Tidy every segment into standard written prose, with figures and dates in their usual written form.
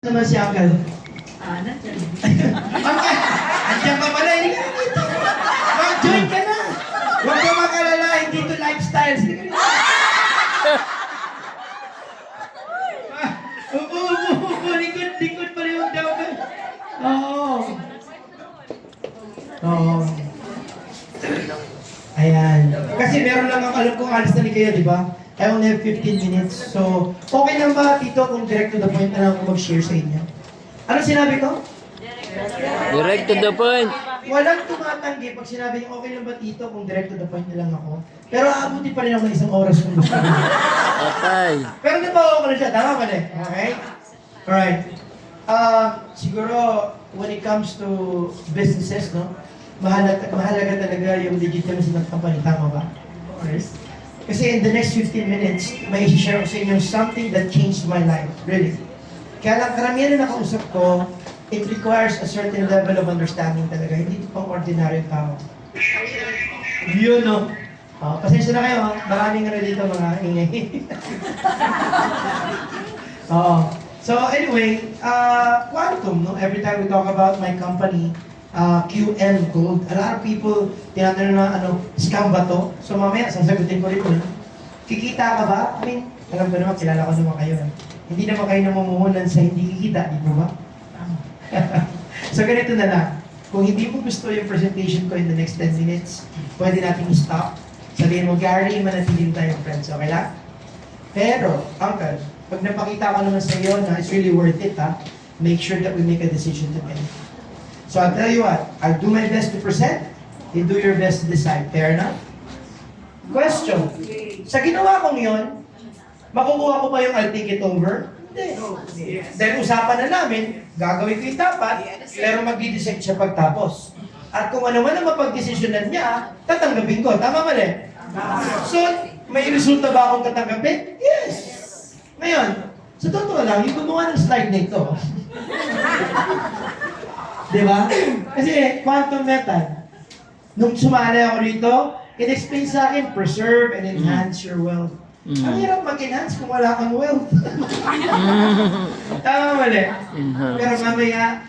naman si Uncle. Nandiyan. Uncle! Andiyan ka pala, hindi ka na dito. Mag-join ka na. Huwag ka mag-alala, hindi ito lifestyle. Sige ka upo. Likod pa rin yung daw. Oo. Oo. Ayan. Kasi meron lang ang alam kong alis na ni kayo, di ba? I only have 15 minutes. So, okay lang ba, Tito, kung direct to the point na lang ako mag-share sa inyo? Ano sinabi ko? Direct to the point. Walang tumatanggi pag sinabi niyo, okay lang ba, Tito, kung direct to the point na lang ako? Pero aabuti pa rin ako ng isang oras kung gusto niyo. Okay. Pero nabawa ko na siya. Tama ba na? Okay? Alright. Siguro, when it comes to businesses, no? Mahalaga talaga yung legitimacy ng company. Tama ba? Alright. Kasi in the next 15 minutes, may i-share ko sa inyo something that changed my life. Really. Kaya lang, karamihan na nakausap ko, it requires a certain level of understanding talaga. Hindi ito pang ordinaryong tao. Yun, no? Pasensya na kayo, ha? Maraming ano dito mga ingay. Oo. So anyway, Quantum, no? Every time we talk about my company, QM Gold, a lot of people, tinatanong na, scam ba to? So mamaya, sasagutin ko rin po. Kikita ka ba? I mean, alam ko naman, kilala ko naman kayo. Hindi naman kayo namumuhunan sa hindi kikita, di ba? So ganito na lang. Kung hindi mo gusto yung presentation ko in the next 10 minutes, pwede natin i-stop. Sabihin mo, Gary, manatiling tayong friends. Okay lang? Pero, Uncle, pag napakita ko naman sa iyo na it's really worth it, make sure that we make a decision together. So I'll tell you what, I'll do my best to present, you do your best to decide. Fair enough? Question. Sa ginawa kong yon, makukuha ko ba yung I'll take it over? Hindi. Dahil usapan na namin, gagawin ko yung dapat, pero magdi-decide siya pagtapos. At kung ano man ang mapag-desisyonan niya, tatanggapin ko. Tama mali? So, may resulta ba akong tatanggapin? Yes! Ngayon, sa totoo lang, yung gumawa ng slide na ito. Di ba? Kasi quantum method. Nung sumali ako rito, it-explain sa akin, preserve and enhance your wealth. Ang hirap mag-enhance kung wala kang wealth. Tama mali? Pero mamaya,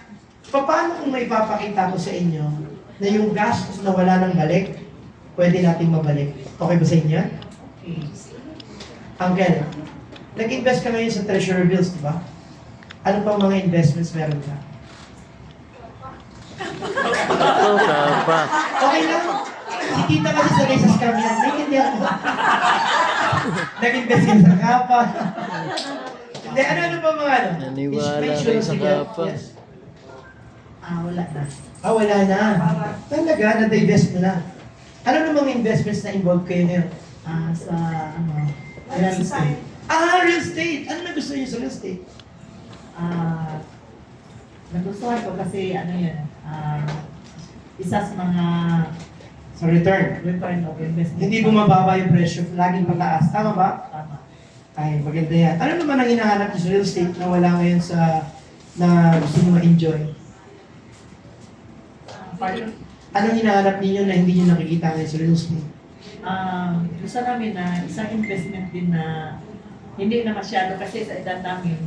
paano kung may papakita ko sa inyo na yung gastos na wala nang balik, pwede nating mabalik? Okay ba sa inyo? Uncle, nag-invest ka ngayon sa treasury bills, di ba? Ano pang mga investments meron ka? Ako ka pa. Okay lang. Si tita kasi sanay sa scam yan. May hindi ako. Nag-invest ka sa kapa. Hindi, ano pa mga ano? Naniwala Make rin sa sige. kapa. Yes. Wala na. Wala na. Talaga, na-divest mo na. Ano namang investments na involved kayo ngayon? Sa real estate. Real estate. Ano na gusto niyo sa real estate? Nagustuhan ko kasi isa sa mga Sa return. return of investment. Hindi bumababa yung presyo. Laging pataas. Tama ba? Tama. Ay, maganda yan. Ano naman ang hinahanap niyo sa real estate na wala ngayon na gusto niyo ma-enjoy? Pardon? Anong hinahanap niyo na hindi niyo nakikita ngayon sa real estate? Gusto namin na isang investment din na hindi na masyado kasi sa edad namin,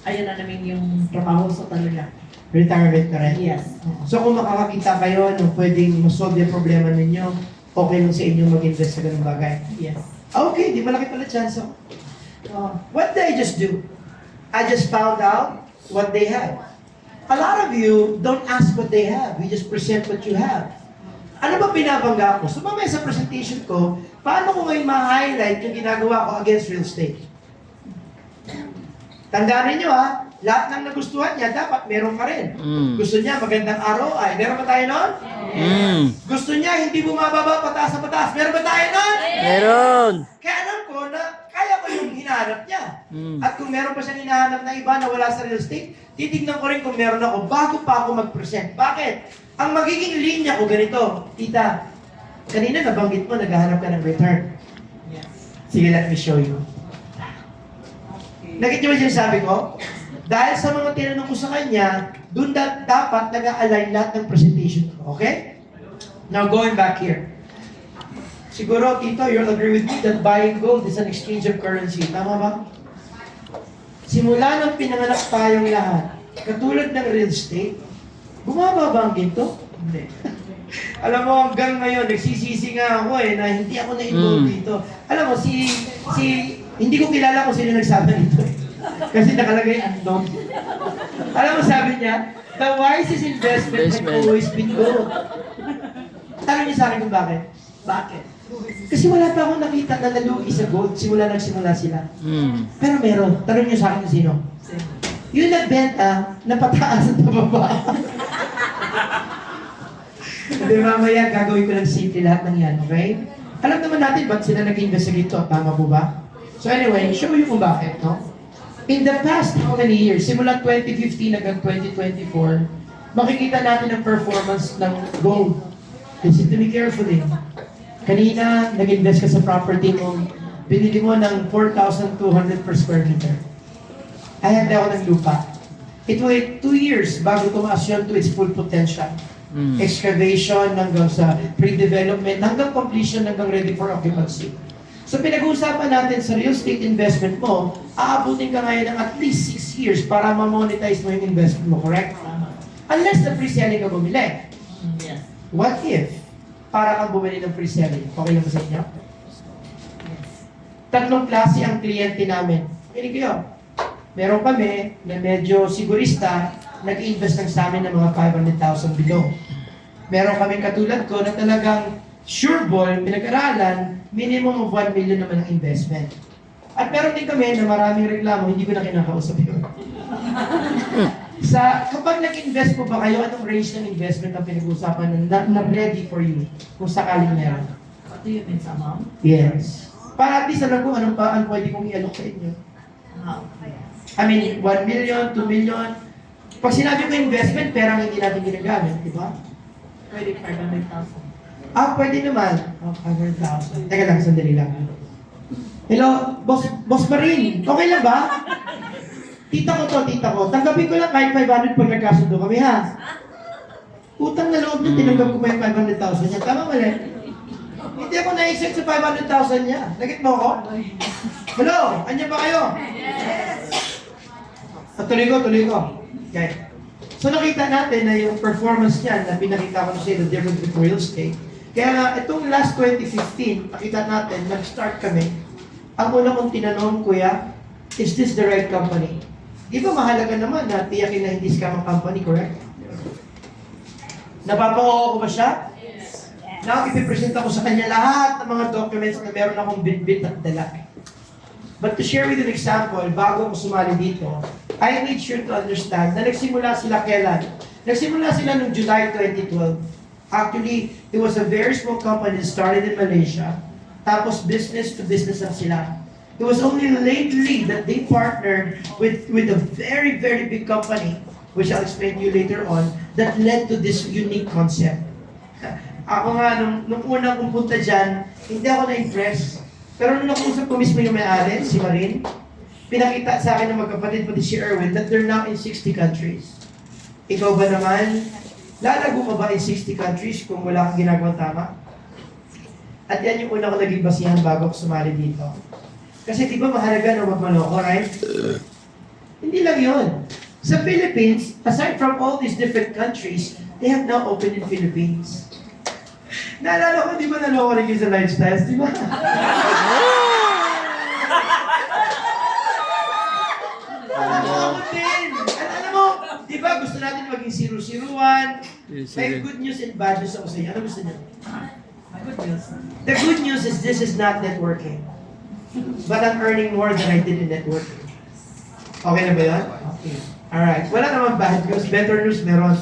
ayaw na namin yung trabaho sa talaga. Retirement na rin? Yes. So kung makakakita kayo nung pwedeng masolve yung problema ninyo, okay lang sa inyo mag-invest sa ganung bagay? Yes. Okay, di malaki pala chance. What did I just do? I just found out what they have. A lot of you don't ask what they have. You just present what you have. Ano ba pinabangga ko? So mamaya sa presentation ko, paano ko ngayon ma-highlight yung ginagawa ko against real estate? Tandaan ninyo lahat ng nagustuhan niya, dapat meron ka rin. Gusto niya magandang ROI. Meron ba tayo nun? Gusto niya hindi bumababa pataas sa pataas. Meron ba tayo nun? Meron! Kaya alam ko na kaya ko yung hinahanap niya. At kung meron pa siyang hinahanap na iba na wala sa real estate, titignan ko rin kung meron ako bago pa ako mag-present. Bakit? Ang magiging linya ko ganito, tita, kanina nabanggit mo, naghahanap ka ng return. Yes. Sige, let me show you. Nakita mo yung sinasabi ko? Dahil sa mga tinanong ko sa kanya, doon dapat nag-align lahat ng presentation ko. Okay? Now, going back here. Siguro, Tito, you'll agree with me that buying gold is an exchange of currency. Tama ba? simula nang pinanganak tayong lahat, katulad ng real estate, bumaba ba ang ginto? Hindi. Alam mo, hanggang ngayon, nagsisisi nga ako na hindi ako na-involve dito. Alam mo, hindi ko kilala kung sino nagsabi nito eh. Kasi nakalagay unknown. Alam mo, sabi niya, the wisest investment has always been gold. Tanong niya sa akin kung bakit. Bakit? Kasi wala pa akong nakita na nalugi sa gold nagsimula sila. Pero meron. Tanong niyo sa akin kung sino. Sino? Yung nagbenta, napataas at pababa. Hindi, mamaya gagawin ko lang simple lahat ng yan, okay? Alam naman natin ba't sila nag-invest sa dito, tama po ba? So anyway, show you kung bakit, no? In the past how many years, simula 2015 hanggang 2024, makikita natin ang performance ng gold. Listen to me carefully. Kanina, nag-invest ka sa property mo, binili mo ng 4,200 per square meter. Ahanda ako ng lupa. It will take 2 years bago tumaas yun to its full potential. Excavation hanggang sa pre-development, hanggang completion, hanggang ready for occupancy. So pinag-uusapan natin sa real estate investment mo, aabutin ka ngayon ng at least 6 years para ma-monetize mo yung investment mo, correct? Tama. Unless na pre-selling ka bumili. Yes. What if para kang bumili ng pre-selling? Okay lang ba sa inyo? Yes. Tatlong klase ang kliyente namin. Kinig kayo. Meron kami na medyo sigurista, nag-invest lang sa amin ng mga 500,000 below. Meron kami katulad ko na talagang sure ball, pinag-aralan, minimum of 1 million naman ang investment. At meron din kami na maraming reklamo, hindi ko na kinakausap yun. Kapag nag-invest po ba kayo, anong range ng investment ang pinag-uusapan na ready for you kung sakaling meron? What do you mean sa amount? Yes. Para at least alam ko anong pwede kong i-allok sa inyo. I mean, 1 million, 2 million. Pag sinabi ko investment, perang hindi natin ginagamit, di ba? Pwede 500,000. Pwede naman. 500,000. Teka lang, sandali lang. Hello, Boss Marin, okay lang ba? Tita ko. Tanggapin ko lang kahit 500 pag nagkasundo kami, ha? Utang na loob niya, tinanggap ko pa yung 500,000 niya. Tama mali? Hindi ako naisip sa 500,000 niya. Nagit mo ako? Hello, andyan ba kayo? Tuloy ko. Okay. So nakita natin na yung performance niya na pinakita ko na siya, the difference with real estate. Kaya nga, itong last 2015, nakita natin, nag-start kami. Ang una kong tinanong, Kuya, is this the right company? Di ba mahalaga naman na tiyakin na hindi scam ang company, correct? Napapao ko ba siya? Yes. Now, ipipresent ako sa kanya lahat ng mga documents na meron akong bit at dala. But to share with you an example, bago ako sumali dito, I made sure to understand na nagsimula sila kailan? Nagsimula sila noong July 2012. Actually, it was a very small company that started in Malaysia. Tapos business to business lang sila. It was only lately that they partnered with a very, very big company, which I'll explain to you later on, that led to this unique concept. Ako nga, nung unang pumunta dyan, hindi ako na-impress. Pero nung nakusap ko mismo yung may-ari, si Marin, pinakita sa akin ng magkapatid, pati si Erwin, that they're now in 60 countries. Ikaw ba naman, lalago ka ba in 60 countries kung wala kang ginagawang tama? At yan yung una ko naging basihan bago ako sumali dito. Kasi di ba mahalaga na magmaloko, right? Hindi lang yun. Sa Philippines, aside from all these different countries, they have now opened in Philippines. Naalala ko, di ba naloko rin kayo sa lifestyles, di ba? Naloko din. At alam mo, di ba gusto natin maging zero-zeroan? May good news and bad news ako sa inyo. Ano gusto niyo? Good news. The good news is this is not networking. But I'm earning more than I did in networking. Okay na ba yun? Okay. Alright. Wala naman bad news. Better news meron.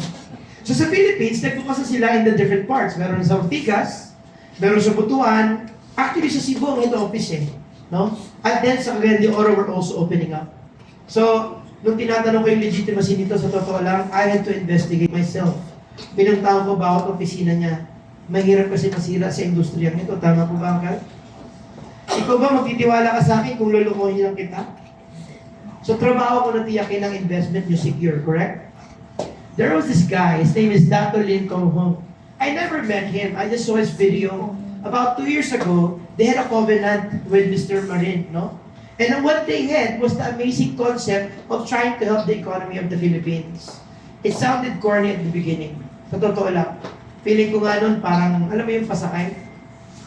So sa Philippines, nagbukas na sila in the different parts. Meron sa Ortigas, meron sa Butuan, actually sa Cebu ang head office eh. No? At then sa Cagayan de Oro, we're also opening up. So, nung tinatanong ko yung legitimacy nito, sa totoo lang, I had to investigate myself. Pinuntahan ko bawat opisina niya. Mahirap kasi masira sa industriya nito. Tama po ba, Uncle? Ikaw ba magtitiwala ka sa akin kung lulukohin lang kita? So, trabaho ko na tiyakin ang investment nyo secure, correct? There was this guy, his name is Dato Lin Kong Hong. I never met him, I just saw his video. About 2 years ago, they had a covenant with Mr. Marin, no? And then what they had was the amazing concept of trying to help the economy of the Philippines. It sounded corny at the beginning. Sa totoo lang. Feeling ko nga nun parang, alam mo yung pasakay?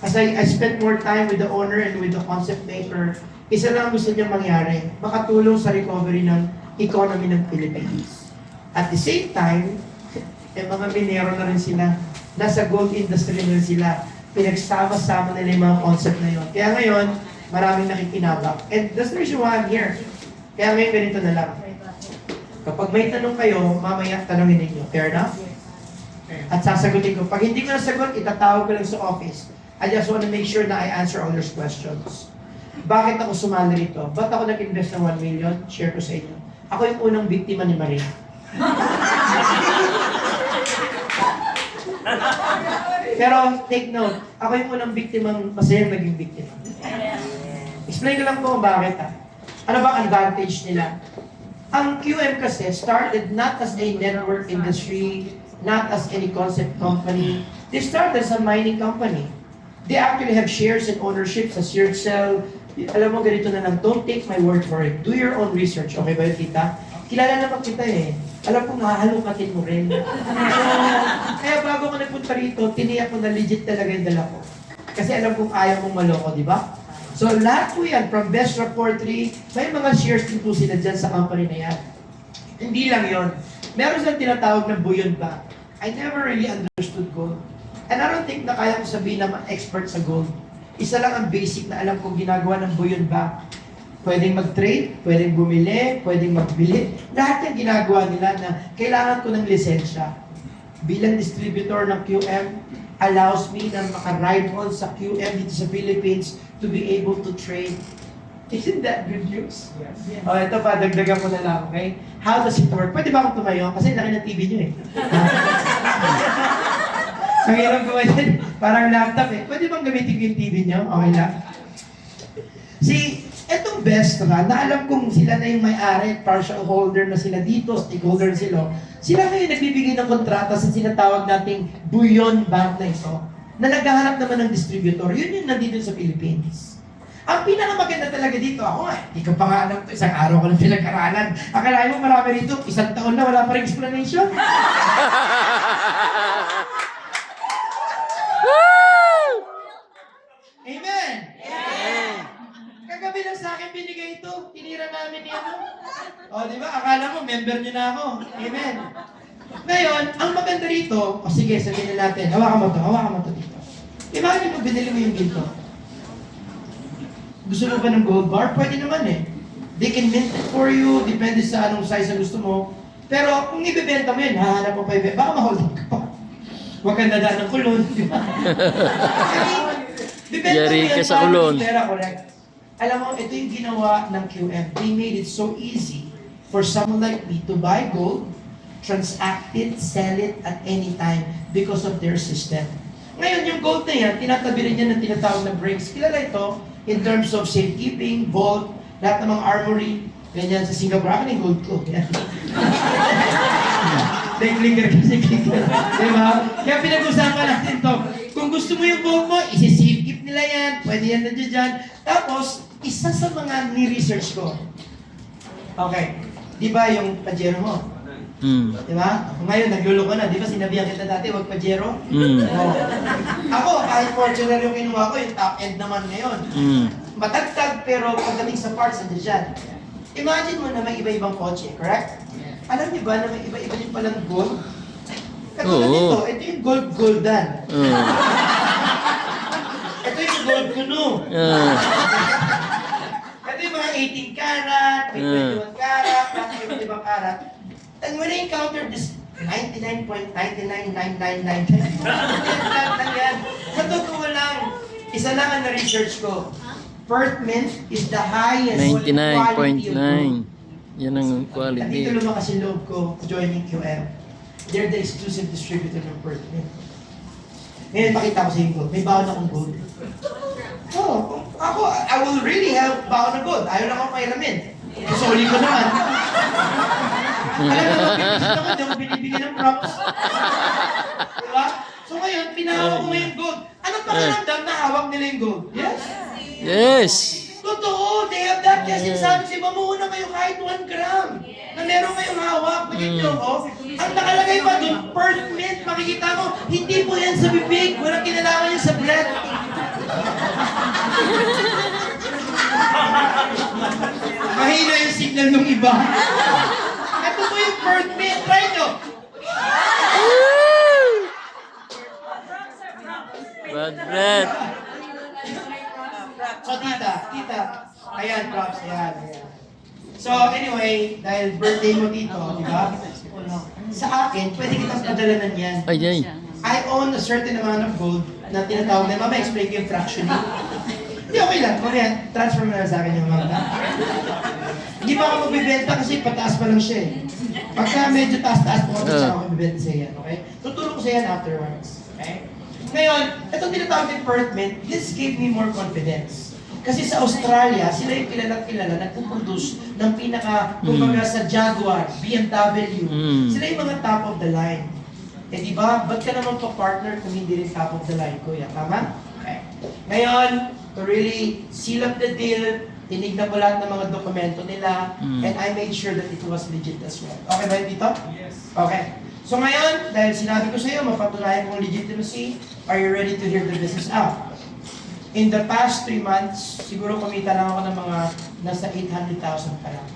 As I spent more time with the owner and with the concept maker, isa lang gusto niyang mangyari, makatulong sa recovery ng economy ng Philippines. At the same time, mga minero na rin sila. Nasa gold industry na rin sila. Pinagsama-sama nila yung mga concept na yun. Kaya ngayon, maraming nakikinabak. And that's the reason why I'm here. Kaya ngayon ganito na lang. Kapag may tanong kayo, mamaya tanongin ninyo. Fair enough? At sasagutin ko. Pag hindi ko nasagot, itatawag ko lang sa office. I just want to make sure na I answer all your questions. Bakit ako sumali rito? Ba't ako nag-invest ng 1 million? Share ko sa inyo. Ako yung unang biktima ni Maria. Pero take note, ako yung unang biktimang masayang naging biktima. Explain ko lang po kung bakit Ano ba ang advantage nila? Ang QM kasi started not as a network industry, not as any concept company. They started as a mining company. They actually have shares and ownership sa Searchcell. Alam mo, ganito na lang, don't take my word for it. Do your own research. Okay ba yun, tita? Kilala naman kita eh. Alam ko, mahahalukatin mo rin. So, kaya bago ko nagpunta rito, tiniyak ko na legit talaga yung dala ko. Kasi alam kong ayaw mong maloko, di ba? So, lahat po yan, from Best Rapport 3, may mga shares din po sila dyan sa company na yan. Hindi lang yon. Meron silang tinatawag na buoyant bank. I never really understood gold. And I don't think na kaya ko sabihin na expert sa gold. Isa lang ang basic na alam kong ginagawa ng buoyant bank. Pwedeng mag-trade, pwedeng bumili, pwedeng magbili. Lahat yung ginagawa nila na kailangan ko ng lisensya. Bilang distributor ng QM, allows me na maka-ride on sa QM dito sa Philippines to be able to trade. Isn't that good news? Yes. Ito pa, dagdagan ko na lang, okay? How does it work? Pwede ba akong tumayo? Kasi laki ng TV nyo eh. Ang hirap ko din, parang laptop eh. Pwede bang gamitin ko yung TV nyo? Okay lang. See, etong Best na alam kong sila na yung may-ari, partial holder na sila dito, stakeholder sila. Sila ngayon nagbibigay ng kontrata sa sinatawag nating buoyant bank na ito, na naghahanap naman ng distributor. Yun yung nandito sa Philippines. Ang pinakamaganda talaga dito, ako nga, hindi ko pa nga alam ito, isang araw ko lang pinag-aralan. Akalain mo marami rito, isang taon na wala pa rin explanation. Amen! Amen. Kagabi lang sa akin binigay ito. Tinira namin ni ano. O, di ba? Akala mo, member nyo na ako. Amen. Ngayon, ang maganda rito, o sige, sabihin na natin, hawakan mo to dito. Imagine mo, binili mo yung ginto. Gusto mo ba ng gold bar? Pwede naman eh. They can mint it for you, depende sa anong size na gusto mo. Pero kung ibebenta mo yun, hahanap mo pa ibenta, baka ma-hold ka pa. Huwag kang dadaan ng kulon, di ba? Yari ka sa kulon. Pera, correct. Alam mo, ito yung ginawa ng QM. They made it so easy for someone like me to buy gold, transact it, sell it at any time because of their system. Ngayon, yung gold na yan, tinatabi rin yan ng tinatawag na breaks. Kilala ito in terms of safekeeping, vault, lahat ng mga armory, ganyan sa Singapore. Ako na yung gold ko. May clicker kasi clicker. Diba? Kaya pinag-usapan natin to. Kung gusto mo yung gold mo, isi-safekeep nila yan. Pwede yan nandiyan dyan. Tapos, isa sa mga ni-research ko. Okay. Di ba yung Pajero mo? Di ba? Ngayon, nagluloko na. Di ba sinabihan kita dati, wag Pajero? Oh. Ako, kahit Fortuner yung kinuha ko, yung top end naman ngayon. Matagtag, pero pagdating sa parts, nandiyan dyan. Imagine mo na may iba-ibang kotse, correct? Alam niyo ba na may iba-iba din palang gold? Katulad nito, ito yung gold-goldan. Ito yung gold kuno. Ito yung mga 18 karat, may 21 karat, may 21 karat. And when I encounter this 99.99999, sa totoo lang, isa lang ang na-research ko. Perth Mint is the highest quality of gold. 99.9. Yan ang Nandito quality. lumakas yung loob ko joining QM. They're the exclusive distributor ng Perth Mint. Ngayon, pakita ko sa inyo gold. May baon akong gold. Oh, ako, I will really have baon ng gold. Ayaw lang ako pairamin. Sorry ko naman. Alam mo, pinisita ko, hindi ako binibigyan ng props. Diba? So ngayon, pinahawak ko ngayon gold. Anong pakiramdam na hawak nila yung gold? Yes? Yes! Totoo, they have that. Kasi sabi si mamuuna kayo kahit 1 gram na meron kayong hawak. Nakikita ko, ang nakalagay pa doon, Perth mint. Makikita mo, hindi po yan sa bibig. Walang kinalaman yan sa breath. Mahina yung signal ng iba. Ito po yung Perth mint. Try nyo. Bad breath. So, tita. Ayan, props. Ayan. So, anyway, dahil birthday mo dito, di ba? Sa akin, pwede kitang padalanan yan. Ay, ay. I own a certain amount of gold na tinatawag na, mama, explain ko yung fractioning. Hindi, okay lang. Mamaya, transfer mo na sa akin yung mga. Hindi pa ako magbibenta kasi pataas pa lang siya eh. Pagka medyo taas-taas po ako ako magbibenta sa yan, okay? Tutulong ko sa yan afterwards, okay? Ngayon, itong tinatawag yung Perth mint, this gave me more confidence. Kasi sa Australia, sila yung kilala nagpuproduce ng pinaka, kumbaga sa Jaguar, BMW. Sila yung mga top of the line. Eh di ba, ba't ka naman pa-partner kung hindi rin top of the line, kuya? Tama? Okay. Ngayon, to really seal up the deal, tinignan ko lahat ng mga dokumento nila, and I made sure that it was legit as well. Okay ba yun dito? Yes. Okay. So ngayon, dahil sinabi ko sa iyo, mapatunayan kong legitimacy, are you ready to hear the business out? In the past 3 months, siguro kumita lang ako ng mga nasa 800,000 pa lang.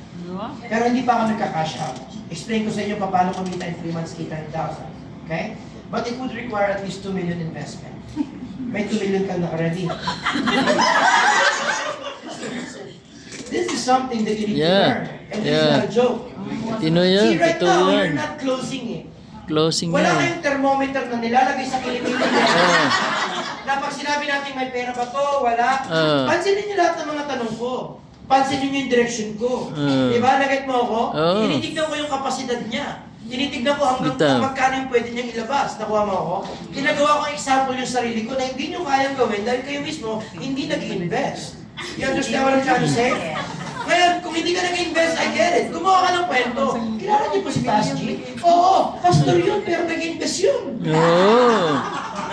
Pero hindi pa ako nagka-cash out. Explain ko sa inyo paano kumita in 3 months 800,000. Okay? But it would require at least 2 million investment. May 2 million kang naka-ready. This is something that you need to learn. And this is not a joke. Tino yan, See, right totoo now, yan. you're not closing it. Closing Wala yan. kayong thermometer na nilalagay sa kilimili. Oo. Na pag sinabi natin may pera ba to, wala. Pansinin niyo lahat ng mga tanong ko. Pansinin niyo yung direction ko. Diba? Naget mo ako? Tinitignan ko yung kapasidad niya. Tinitignan ko hanggang magkano yung pwede niyang ilabas. Nakuha mo ako? Ginagawa ko ang example yung sarili ko na hindi niyo kayang gawin dahil kayo mismo hindi nag-invest. You understand what I'm trying to say? Ngayon, kung hindi ka nag-invest, I get it. Gumawa ka ng kwento. Kilala niyo po si Pastor G? Oo, pastor yun, pero nag-invest yun. Oo.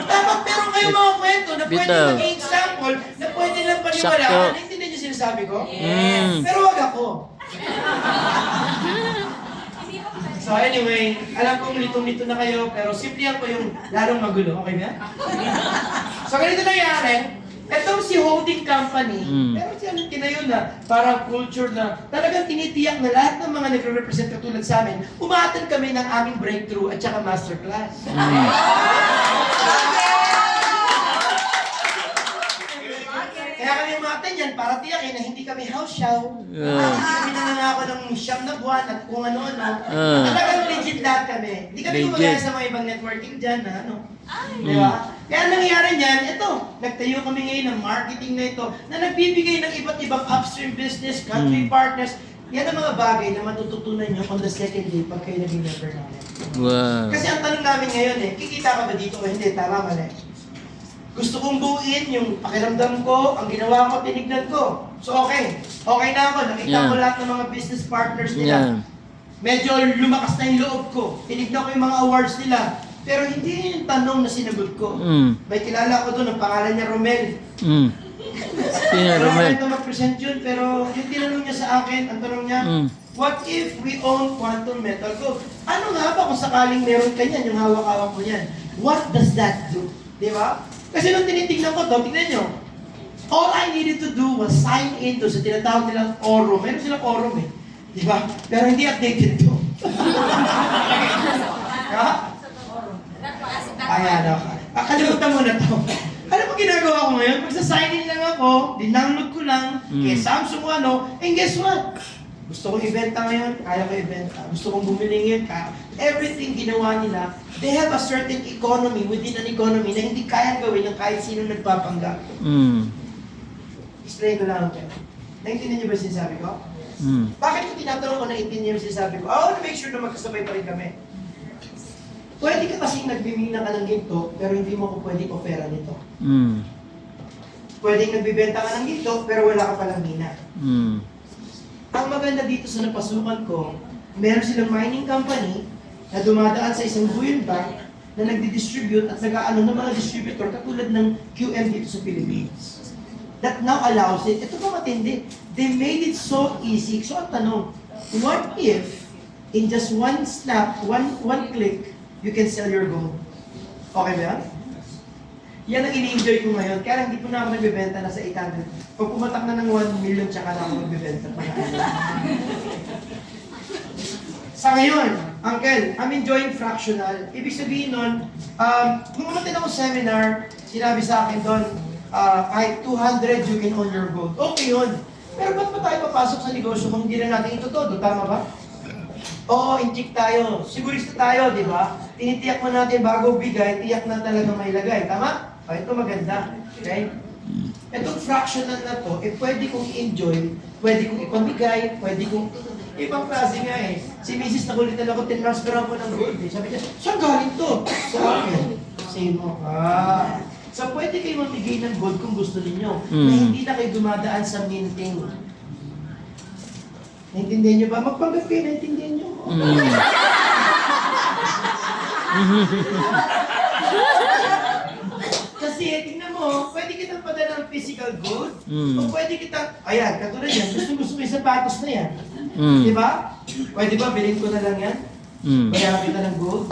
Dapat meron kayong mga kwento na pwede Bitaw. maging example, na pwede lang paniwalaan. Sakto. Naintindihan niyo sinasabi ko? Mm. Pero wag ako. So anyway, alam kong litong-lito na kayo, pero simplihan ko yung lalong magulo. Okay ba? So ganito nangyari. Itong si holding company, pero siya tinayo na parang culture na talagang tinitiyak na lahat ng mga nagre-represent katulad sa amin, umatan kami ng aming breakthrough at saka masterclass. Kaya kami umatan yan para tiyakin na hindi kami house show. Hindi kami nangangako ng siyam na buwan at kung ano-ano. Talagang legit lahat kami. Hindi kami kumagaya sa mga ibang networking dyan na ano. Di ba? Kaya nangyari niyan, ito, nagtayo kami ngayon ng marketing na ito na nagbibigay ng iba't ibang upstream business, country partners. Yan ang mga bagay na matututunan nyo on the second day pag kayo naging member namin. Wow. Kasi ang tanong namin ngayon kikita ka ba dito o hindi? Tama, mali. Gusto kong buuin yung pakiramdam ko, ang ginawa ko, tinignan ko. So okay, okay na ako. Nakita ko lahat ng mga business partners nila. Medyo lumakas na yung loob ko. Tinignan ko yung mga awards nila. Pero hindi yung tanong na sinagot ko. May kilala ko doon, ang pangalan niya Romel. Sino Romel? Pero mag-present yun, pero yung tinanong niya sa akin, ang tanong niya, what if we own Quantum Metal Gold? Ano nga ba kung sakaling meron ka niyan, yung hawak-hawak mo yan? What does that do? Di ba? Kasi nung tinitignan ko to, tignan nyo. All I needed to do was sign in to sa tinatawag nilang quorum. Meron silang quorum eh. Di ba? Pero hindi updated to. Ha? Ayan, okay. Kalimutan mo na to. Alam mo ginagawa ko ngayon? Pag sa-sign in lang ako, dindownload ko lang, kay Samsung ano, and guess what? Gusto kong ibenta ngayon, kaya ko ibenta. Gusto kong bumili ngayon, kaya. Everything ginawa nila, they have a certain economy within an economy na hindi kaya gawin ng kahit sino nagpapanggap. Explain ko lang kayo. Naintindihan niyo ba yung sinasabi ko? Bakit ko tinatanong ko naintindihan niyo yung sinasabi ko? I want to make sure na magkasabay pa rin kami. Pwede ka kasing nagbimina ka ng ginto, pero hindi mo ko pwedeng ofera nito. Pwedeng nagbibenta ka ng ginto, pero wala ka palang mina. Ang maganda dito sa napasukan ko, meron silang mining company na dumadaan sa isang bullion bank na nagdi-distribute at nag-aano ng mga distributor katulad ng QM dito sa Philippines. that now allows it. Ito pa matindi. They made it so easy. So ang tanong, what if in just one snap, one click, you can sell your gold? Okay ba yan? Yan ang ini-enjoy ko ngayon. Kaya hindi po na ako nagbebenta na sa 800. Pag pumatak na ng 1 million, tsaka na ako magbebenta. Sa ngayon, Uncle, I'm enjoying fractional. Ibig sabihin nun, nung umatin ako seminar, sinabi sa akin doon, kahit 200, you can own your gold. Okay yun. Pero ba't pa tayo papasok sa negosyo kung hindi na natin ito todo? Tama ba? Oo, incheck tayo. Sigurista tayo, di ba? Tinitiyak mo natin bago bigay, tiyak na talaga may lagay. Tama? O, ito maganda. Okay? Itong fractional na to, pwede kong i-enjoy, pwede kong ipamigay, pwede kong... Ibang klase nga eh. Si Mrs. nakulitan ako, tinransferan ko ng gold eh. Sabi niya, saan galing to? Sa akin. Sino ka? So pwede kayo mamigay ng gold kung gusto ninyo. Na hindi na kayo dumadaan sa minting. Naintindihan niyo ba? Magpanggap kayo, naintindihan niyo. Kasi tingnan mo, pwede kitang padala ng physical gold. O pwede kitang, ayan, katulad yan, gusto mo yung sapatos na yan. Di ba? Pwede ba, bilhin ko na lang yan? Bayaran kita ng gold?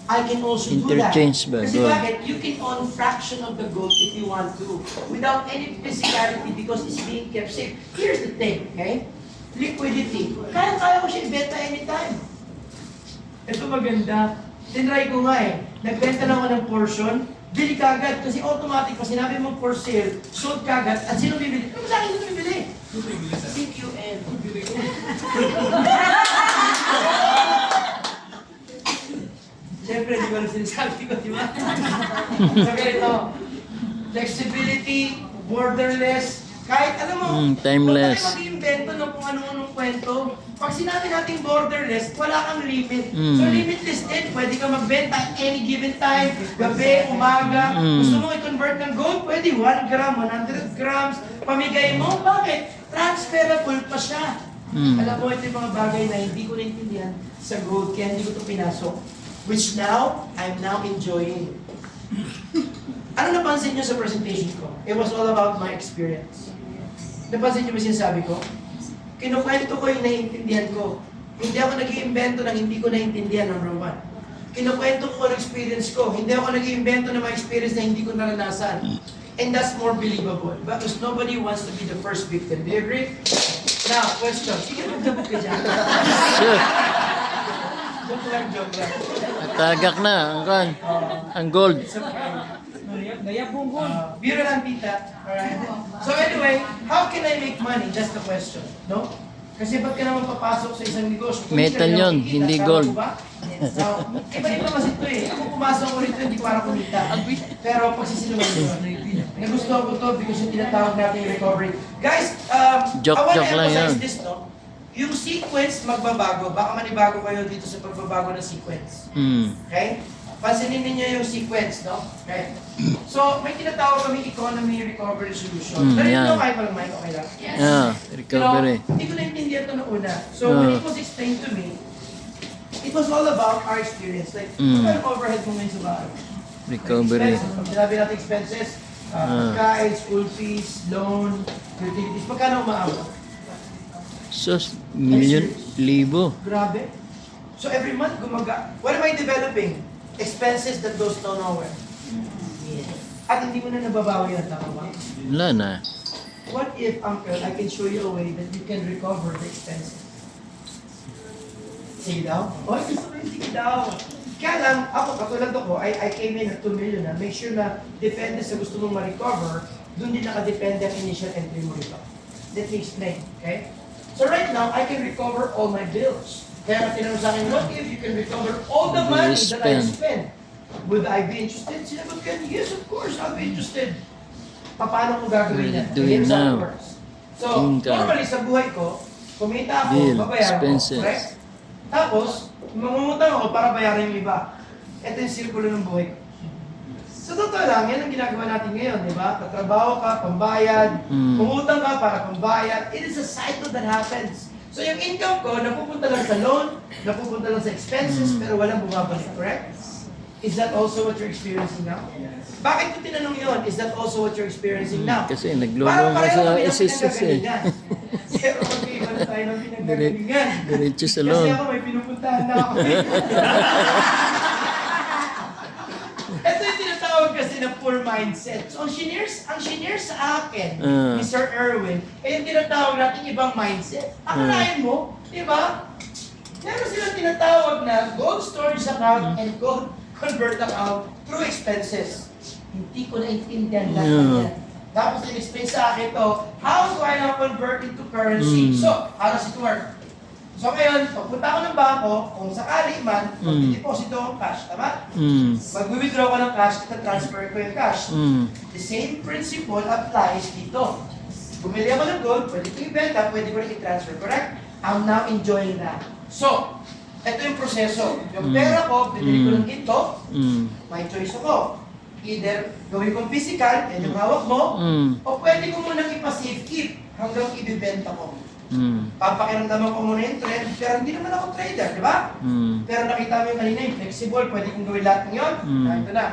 I can also do that. Interchange ba? Kasi Gold. bakit? You can own fraction of the gold if you want to. Without any physicality because it's being kept safe. Here's the thing, okay? Liquidity. Kaya ko siya ibenta anytime. Ito maganda. Tinry ko nga eh. Nagbenta lang ako ng portion. Bili kagad. Kasi automatic pa sinabi mo for sale, sold kagad. At sino bibili? Ano sa akin sino bibili? CQN. Siyempre, di ko na sinasabi ko, di ba? So, ganito. Flexibility, borderless, kahit alam mo, timeless. huwag tayo mag-invento ng kung ano-anong kwento. Pag sinabi natin borderless, wala kang limit. So limitless din, pwede ka magbenta any given time, gabi, umaga. Gusto mo i-convert ng gold, pwede 1 gram, 100 grams. Pamigay mo, bakit? Transferable pa siya. Alam mo, ito yung mga bagay na hindi ko naintindihan sa gold, kaya hindi ko ito pinasok. Which now, I'm now enjoying. Ano napansin niyo sa presentation ko? It was all about my experience. Napansin niyo ba sinasabi ko? Kinukwento ko yung naiintindihan ko. Hindi ako nag-iimbento ng hindi ko naiintindihan, number 1. Kinukwento ko ang experience ko. Hindi ako nag-iimbento ng mga experience na hindi ko naranasan. And that's more believable. Because nobody wants to be the first victim. Do you agree? Now, question. Sige, magdabog ka dyan. Joke lang, joke lang. Tagak na, ang gold. Biro lang, tita. Alright? So anyway, how can I make money? Just a question. No? Kasi ba't ka naman papasok sa isang negosyo? Metal Kung yun, kikita, hindi tama gold. ko ba? Now, iba-iba kasi ito eh. Ako pumasok ko rito, hindi para kumita. Pero pagsisinungan ko, nagustuhan ko to because yung tinatawag natin yung recovery. Guys, Joke I wanna lang emphasize yan. this, no? Yung sequence magbabago. Baka manibago kayo dito sa pagbabago ng sequence. Okay? Pansinin ninyo yung sequence, no? Okay? So, may tinatawag kami economy recovery solution. Pero yan. ito kayo pang mic, okay lang? Yeah, recovery. Pero, hindi ko naintindihan ito noong una. So, when it was explained to me, it was all about our experience. Like, ano overhead mo ngayon sa bahay? Recovery. Expenses. Pag sinabi natin expenses, pagkain, school fees, loan, utilities, magkano umaabot? Sus, million, libo. Grabe. So every month, what am I developing? Expenses that goes to nowhere. At hindi mo na nababawi yan, tama ba? Wala na. What if, Uncle, I can show you a way that you can recover the expenses? Sige daw? Oh, gusto ko yung sige daw. Kaya lang, ako, katulad ako, I came in at 2 million na. Make sure na depende sa gusto mong ma-recover, doon din nakadepende ang initial entry mo ito. Let me explain, okay? So right now, I can recover all my bills. Kaya tinanong sa akin, what if you can recover all the money that I spent? Would I be interested? Sinagot ka, yes, of course, I'll be interested. Paano ko gagawin yan? Do it Here's how now. it works. So, Income. normally sa buhay ko, kumita ako, Bill, babayaran ko. expenses. Correct? Tapos, mangungutang ako para bayaran yung iba. Ito yung sirkulo ng buhay ko. Sa totoo lang, yan ang ginagawa natin ngayon, di ba? Katrabaho ka, pambayad, umutang ka para pambayad. It is a cycle that happens. So yung income ko, napupunta lang sa loan, napupunta lang sa expenses, pero walang bumabalik, correct? Is that also what you're experiencing now? Bakit ko tinanong yun? Is that also what you're experiencing now? Kasi Parang naglulong ka pareho sa kami ng SSS eh. pinanggagalingan. Pero mag-iiba na tayo ng pinanggagalingan. Diretso sa Kasi loan. ako may pinupuntahan na ako. Ito yung tinatawag kasi na poor mindset. So ang shinare sa akin, ni Sir Erwin, yung tinatawag natin ibang mindset. Akalain mo, di ba? Meron silang tinatawag na gold storage account and gold convert account through expenses. Hindi ko naintindihan lahat ng yan. Tapos in-explain sa akin to, how do I now convert into currency? So, how does it work? So ngayon, pagpunta ako ng bangko, kung sakali man, mag-deposit ako ng cash, tama? Mag-withdraw ko ng cash, transfer ko yung cash. The same principle applies dito. Bumili ako ng gold, pwede ko ibenta, pwede ko rin i-transfer, correct? I'm now enjoying that. So, ito yung proseso. Yung pera ko, binili ko ng ginto, may choice ako. Either gawin kong physical, yan yung hawak mo, o pwede ko munang ipa-safe keep hanggang ibibenta ko. Papakiramdaman ko muna yung trend, pero hindi naman ako trader, di ba? Pero nakita mo yung kanina yung flexible, pwede kong gawin lahat ng yun. Ito na.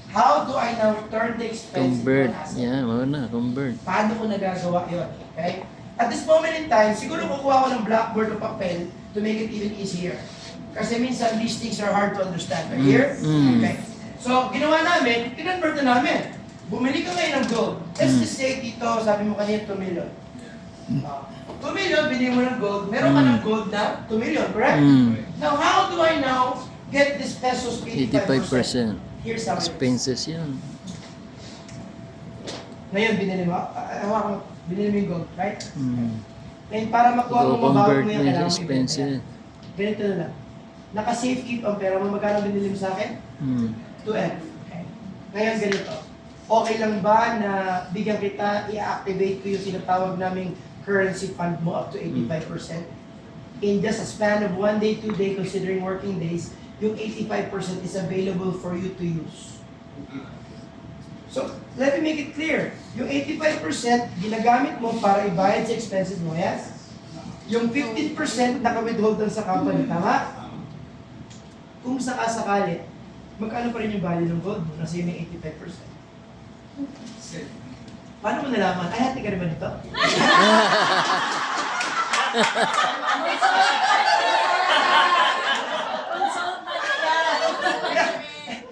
How do I now turn the expense Convert. into an asset? Yeah, convert. Paano ko nagagawa yun? Okay? At this moment in time, siguro kukuha ko ng blackboard o papel to make it even easier. Kasi minsan, these things are hard to understand. Right here? Okay. So, ginawa namin, kinonvert na namin. Bumili ka ngayon ng gold. Let's just say dito, sabi mo kanina, 2 million. 2 million, binili mo ng gold. Meron ka ng gold na 2 million, correct? Now, how do I now get this pesos 85%? 85%. Here's how it is. Expenses yan. Ngayon, binili mo. Binili mo yung gold, right? Ngayon, para makuha mo, mabago Convert mo yung mo yung kailangan mo expenses. ibenta. Ganito na lang. Naka-safe keep ang pera mo. Magkano binili mo sa akin? 2M. Okay. Ngayon, ganito. Okay lang ba na bigyan kita, i-activate ko yung tinatawag naming currency fund mo up to 85%? In just a span of 1 day, 2 day, considering working days, yung 85% is available for you to use. So, let me make it clear. Yung 85% ginagamit mo para ibayad sa expenses mo, yes? Yung 15% naka-withhold sa company, tama? Kung sakasakali, magkano pa rin yung value ng gold mo? Nasa yun yung 85%. Paano mo nalaman? Ay, hati ka rin ba dito?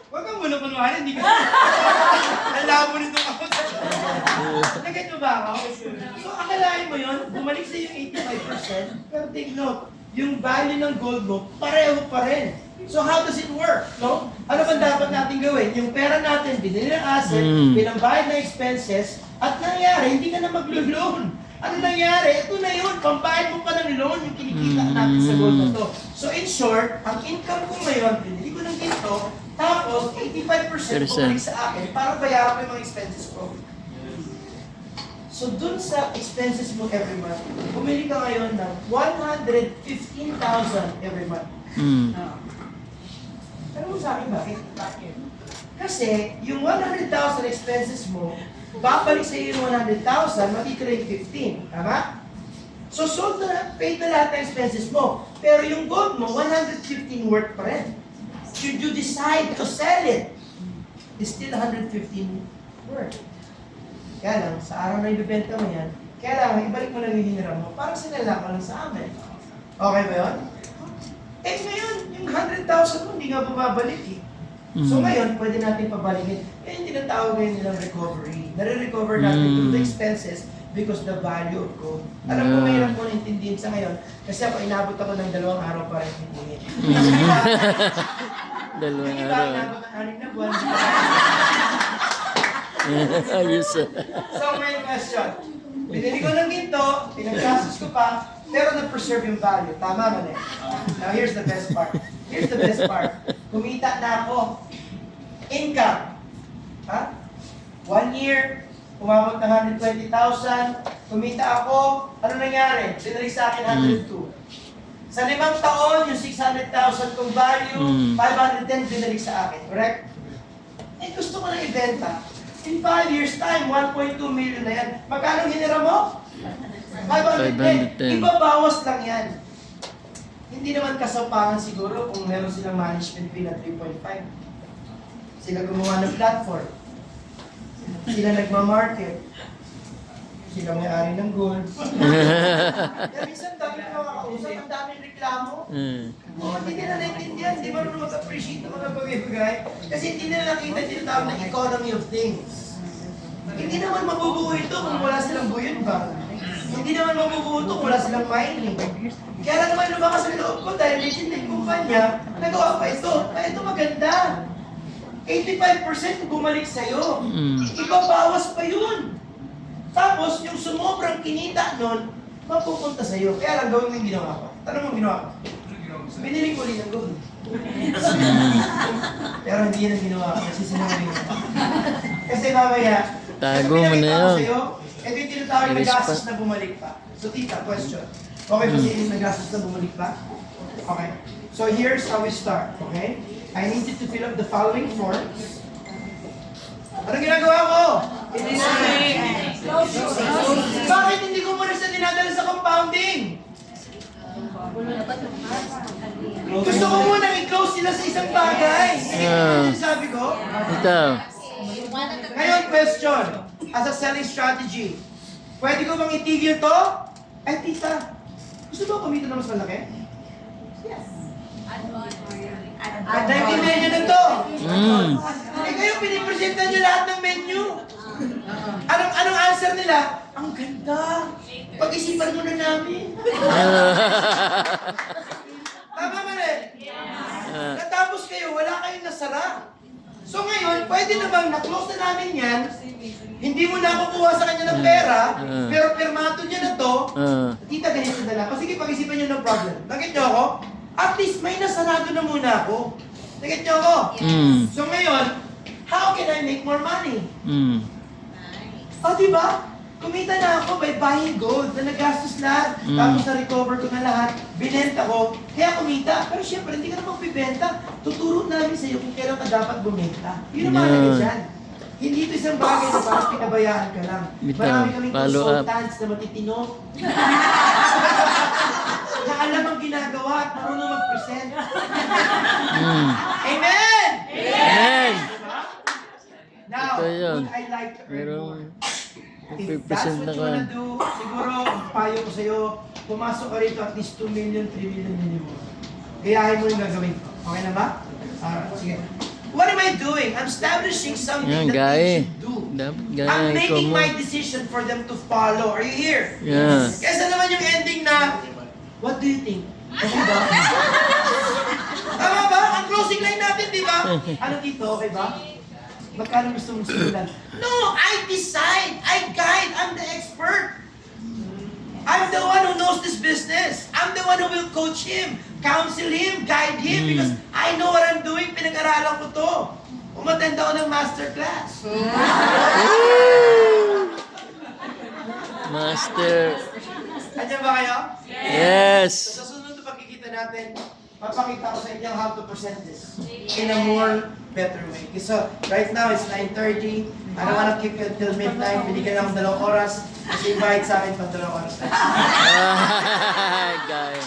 Huwag kang muna-punuhan, hindi ka. Alam mo nito ako. Nagay mo ba ako? So, akalain mo yun, bumalik sa yung 85%, pero take note, yung value ng gold mo, pareho pa rin. So, how does it work? No? Ano ba dapat natin gawin? Yung pera natin, binili ng asset, pinambayad ng expenses, at nangyari, hindi ka na maglo-loan. Ano nangyari? Ito na yun, pambayad mo pa ng loan yung kinikita natin sa gold na to. So, in short, ang income ko ngayon, binili ko ng ginto, tapos 85% bumalik sa akin para bayaran ko yung mga expenses ko. So, dun sa expenses mo every month, bumili ka ngayon ng 115,000 every month. Ano mo sa akin bakit? Kasi, yung 100,000 expenses mo, babalik sa iyo yung 100,000, matitira yung 15. Tama? So, sold na, paid na lahat ng expenses mo. Pero yung gold mo, 115 worth pa rin. Should you decide to sell it, it's still 115 worth. Kaya lang, sa araw na ibibenta mo yan, kailangan ibalik mo lang yung hiniram mo, parang sinala ka lang sa amin. Okay ba yun? Eh ngayon, yung 100,000 mo, hindi nga bumabalik eh. So ngayon, pwede natin pabalikin. Eh, hindi na tawag ngayon nilang recovery. Nare-recover natin through the expenses because the value of gold. Alam ko, mayroon ko naintindihin sa ngayon kasi ako inabot ako ng 2 araw para intindihin. Dalawang Yung iba, araw. inabot ng 6 na buwan. Ayos ah. So, may question. Binili ko ng ginto, pinagkasos ko pa, pero na-preserve yung value. Tama mali. Now, here's the best part. Here's the best part. Kumita na ako. Income. Ha? 1 year, umabot ng 120,000. Kumita ako. Ano nangyari? Binalik sa akin 102. Sa 5 taon, yung 600,000 kong value, 510 binalik sa akin. Correct? Eh, gusto ko na ibenta. In 5 years time, 1.2 million na yan. Magkano hinira mo? 510. 510. Ibabawas lang yan. Hindi naman kasapangan siguro kung meron silang management fee na 3.5. Sila gumawa ng platform. Sila nagmamarket. Sila may-ari ng gold. Kaya minsan dami na makakausap, ang daming reklamo. Hindi nila naintindihan, di ba naman mag-appreciate ng mga bagay-bagay? Kasi hindi nila nakita yung tawag na economy of things. Hindi naman mabubuo ito kung wala silang buyon ba? Hindi naman mabubuo ito kung wala silang mining. Kaya lang naman lumakas ang loob ko dahil legit na yung kumpanya, nagawa pa ito. Kaya ito maganda. 85% bumalik sa'yo. Ibabawas pa yun. Tapos, yung sumobrang kinita nun, mapupunta sa'yo. Kaya lang gawin mo yung ginawa ko. Tanong mo ginawa ko. Binili ko rin ng gold. Pero hindi yan ang ginawa ko. Kasi sinungaling ko. Kasi mamaya, Tago mo na yun. ito yung tinatawag na Iris pa. gastos na bumalik pa. So tita, question. Okay ba sa inyo na gastos na bumalik pa? Okay. So here's how we start, okay? I need you to fill up the following forms. Anong ginagawa ko? Bakit hindi ko muna siya dinadala sa compounding? Gusto ko muna i-close sila sa isang bagay. Sabi ko? Ito. Ngayon, question. As a selling strategy, pwede ko bang itigil to? Ay, tita, gusto mo kumita na mas malaki? At yung menu na to. Eh kayo, pinipresenta nyo lahat ng menu. Anong answer nila? Ang ganda. Pag-isipan mo na namin. Tama ba rin? Natapos kayo, wala kayong nasara. So ngayon, pwede na bang na-close na namin yan, hindi mo na kukuha sa kanya ng pera, pero pirmato niya na to, tita ganito na lang. O sige, pag-isipan niyo ng problem. Nakit niyo ako? At least may nasarado na muna ako. Nakit niyo ako? So ngayon, how can I make more money? O diba? Kumita na ako by buying gold na nagastos lahat. Tapos na-recover ko na lahat. Binenta ko. Kaya kumita. Pero syempre, hindi ka na magbibenta. Tuturo namin sa iyo kung kailan ka dapat bumenta. Yun ang mahalaga dyan. Hindi ito isang bagay na parang pinabayaan ka lang. Marami kaming consultants na matitino. Na alam ang ginagawa at marunong mag-present. Amen! Amen! Now, Ito yun. would I like to earn more? If that's Ipipresent what na you ka. wanna do, siguro, payo ko sa'yo, pumasok ka rito at least 2 million, 3 million minimum. Gayahin mo yung gagawin ko. Okay na ba? Alright, sige. What am I doing? I'm establishing something Yan, that gaya. they should do. Dapat I'm gaya ikaw making mo. my decision for them to follow. Are you here? Yeah. Kesa naman yung ending na, what do you think? Okay ba? Tama ba? Ang closing line natin, di ba? Ano dito, okay ba? Magkano gusto mong simulan? No, I decide. I guide. I'm the expert. I'm the one who knows this business. I'm the one who will coach him, counsel him, guide him, because I know what I'm doing. Pinag-aralan ko to. Umatend ako ng masterclass. Master. Andiyan ba kayo? Yes. So, sa sunod na pagkikita natin, mapakita ko sa inyo how to present this in a more better way. So, right now, it's 9:30. I don't wanna keep you until midnight. Binigyan lang ng 2 oras. Kasi invite sa akin pang 2 oras. Gaya.